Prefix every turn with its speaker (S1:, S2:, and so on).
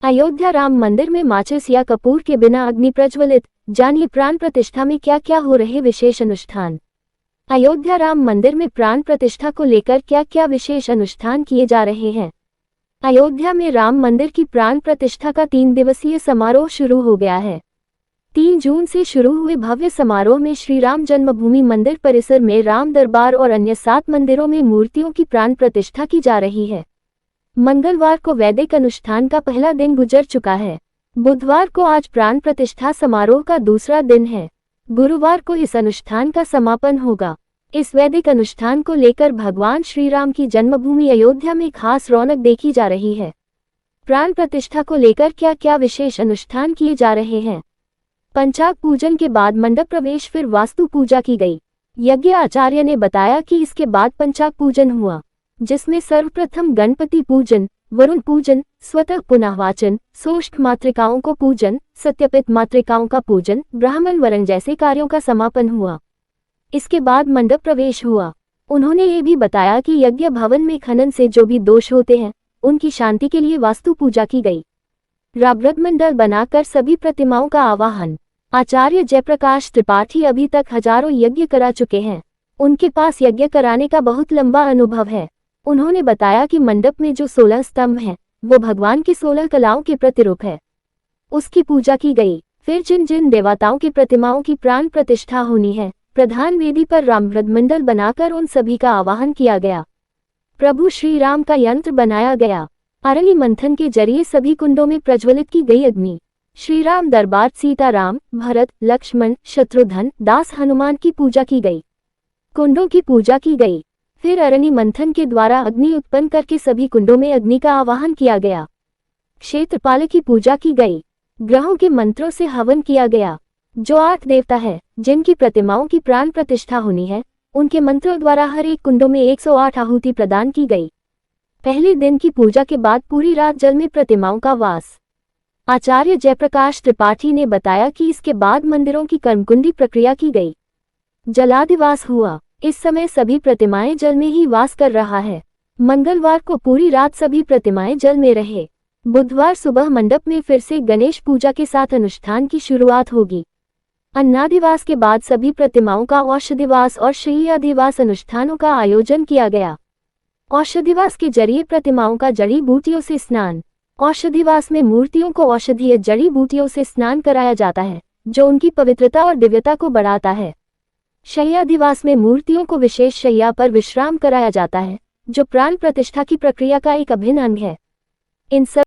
S1: अयोध्या राम मंदिर में माचिस या कपूर के बिना अग्नि प्रज्वलित। जानिए प्राण प्रतिष्ठा में क्या क्या हो रहे विशेष अनुष्ठान। अयोध्या राम मंदिर में प्राण प्रतिष्ठा को लेकर क्या क्या विशेष अनुष्ठान किए जा रहे हैं। अयोध्या में राम मंदिर की प्राण प्रतिष्ठा का 3 दिवसीय समारोह शुरू हो गया है। 3 जून से शुरू हुए भव्य समारोह में श्री राम जन्मभूमि मंदिर परिसर में राम दरबार और अन्य 7 मंदिरों में मूर्तियों की प्राण प्रतिष्ठा की जा रही है। मंगलवार को वैदिक अनुष्ठान का पहला दिन गुजर चुका है। बुधवार को आज प्राण प्रतिष्ठा समारोह का दूसरा दिन है। गुरुवार को इस अनुष्ठान का समापन होगा। इस वैदिक अनुष्ठान को लेकर भगवान श्री राम की जन्मभूमि अयोध्या में खास रौनक देखी जा रही है। प्राण प्रतिष्ठा को लेकर क्या क्या विशेष अनुष्ठान किए जा रहे हैं। पंचाग पूजन के बाद मंडप प्रवेश, फिर वास्तु पूजा की गई। यज्ञ आचार्य ने बताया कि इसके बाद पंचाग पूजन हुआ, जिसमें सर्वप्रथम गणपति पूजन, वरुण पूजन, स्वतः पुनःवाचन, सोष्ठ मातृकाओं को पूजन, सत्यपित मातृकाओं का पूजन, ब्राह्मण वरण जैसे कार्यों का समापन हुआ। इसके बाद मंडप प्रवेश हुआ। उन्होंने ये भी बताया कि यज्ञ भवन में खनन से जो भी दोष होते हैं, उनकी शांति के लिए वास्तु पूजा की गई। राब्रत मंडल बनाकर सभी प्रतिमाओं का आवाहन। आचार्य जयप्रकाश त्रिपाठी अभी तक हजारों यज्ञ करा चुके हैं। उनके पास यज्ञ कराने का बहुत लंबा अनुभव है। उन्होंने बताया कि मंडप में जो 16 स्तंभ हैं, वो भगवान की 16 कलाओं के प्रतिरूप है। उसकी पूजा की गई। फिर जिन जिन देवताओं की प्रतिमाओं की प्राण प्रतिष्ठा होनी है, प्रधान वेदी पर रामव्रत मंडल बनाकर उन सभी का आवाहन किया गया। प्रभु श्री राम का यंत्र बनाया गया। अरली मंथन के जरिए सभी कुंडों में प्रज्वलित की गई अग्नि। श्री राम दरबार सीताराम, भरत, लक्ष्मण, शत्रुघ्न, दास हनुमान की पूजा की गई। कुंडों की पूजा की गई। फिर अरणी मंथन के द्वारा अग्नि उत्पन्न करके सभी कुंडों में अग्नि का आवाहन किया गया। क्षेत्रपाल की पूजा की गई। ग्रहों के मंत्रों से हवन किया गया। जो 8 देवता है, जिनकी प्रतिमाओं की प्राण प्रतिष्ठा होनी है, उनके मंत्रों द्वारा हर एक कुंडों में 108 आहुति प्रदान की गई। पहले दिन की पूजा के बाद पूरी रात जल में प्रतिमाओं का वास। आचार्य जयप्रकाश त्रिपाठी ने बताया कि इसके बाद मंदिरों की कर्मकुंडी प्रक्रिया की गई। जलाधिवास हुआ। इस समय सभी प्रतिमाएं जल में ही वास कर रहा है। मंगलवार को पूरी रात सभी प्रतिमाएं जल में रहे। बुधवार सुबह मंडप में फिर से गणेश पूजा के साथ अनुष्ठान की शुरुआत होगी। अन्नादिवास के बाद सभी प्रतिमाओं का औषधिवास और शय्याधिवास अनुष्ठानों का आयोजन किया गया। औषधिवास के जरिए प्रतिमाओं का जड़ी बूटियों से स्नान। औषधिवास में मूर्तियों को औषधीय जड़ी बूटियों से स्नान कराया जाता है, जो उनकी पवित्रता और दिव्यता को बढ़ाता है। शय्याधिवास में मूर्तियों को विशेष शैया पर विश्राम कराया जाता है, जो प्राण प्रतिष्ठा की प्रक्रिया का एक अभिन्न अंग है। इन सब